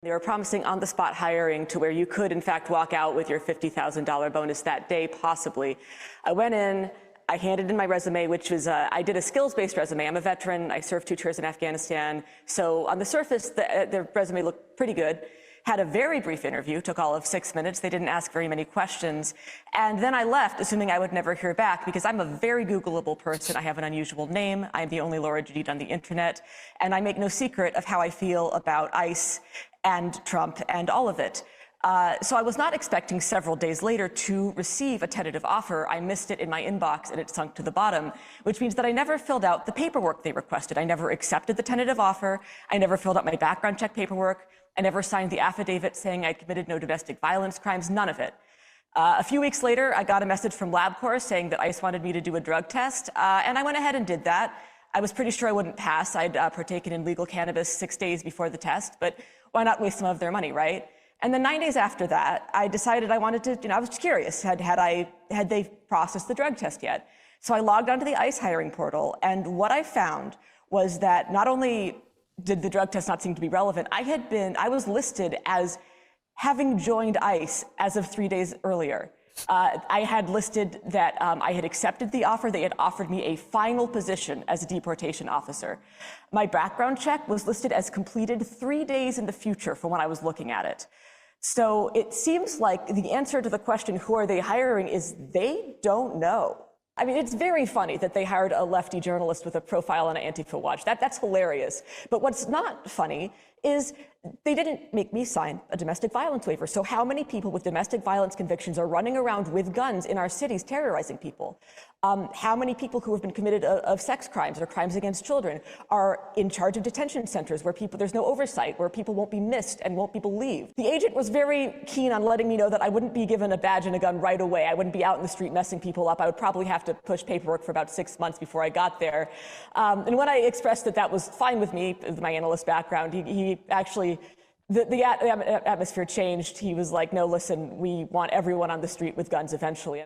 They were promising on-the-spot hiring to where you could, in fact, walk out with your $50,000 bonus that day, possibly. I went in, I handed in my resume, which was, I did a skills-based resume. I'm a veteran. I served 2 tours in Afghanistan. So on the surface, the resume looked pretty good. Had a very brief interview, took all of 6 minutes. They didn't ask very many questions. And then I left, assuming I would never hear back, because I'm a very Googleable person. I have an unusual name. I'm the only Laura Jadid on the internet. And I make no secret of how I feel about ICE and Trump and all of it. So I was not expecting several days later to receive a tentative offer. I missed it in my inbox and it sunk to the bottom, which means that I never filled out the paperwork they requested. I never accepted the tentative offer. I never filled out my background check paperwork. I never signed the affidavit saying I committed no domestic violence crimes, none of it. A few weeks later, I got a message from LabCorp saying that ICE wanted me to do a drug test, and I went ahead and did that. I was pretty sure I wouldn't pass. I'd partaken in legal cannabis 6 days before the test, but why not waste some of their money, right? And then 9 days after that, I decided I wanted to, I was curious, had they processed the drug test yet? So I logged onto the ICE hiring portal, and what I found was that not only did the drug test not seem to be relevant, I was listed as having joined ICE as of 3 days earlier. I had listed that I had accepted the offer. They had offered me a final position as a deportation officer. My background check was listed as completed 3 days in the future from when I was looking at it. So it seems like the answer to the question, who are they hiring, is they don't know. I mean, it's very funny that they hired a lefty journalist with a profile on Antifa Watch. That's hilarious. But what's not funny is they didn't make me sign a domestic violence waiver. So how many people with domestic violence convictions are running around with guns in our cities terrorizing people? How many people who have been committed of sex crimes or crimes against children are in charge of detention centers where there's no oversight, where people won't be missed and won't be believed? The agent was very keen on letting me know that I wouldn't be given a badge and a gun right away. I wouldn't be out in the street messing people up. I would probably have to push paperwork for about 6 months before I got there. And when I expressed that that was fine with me, with my analyst background, he actually, the atmosphere changed. He was like, no, listen, we want everyone on the street with guns eventually.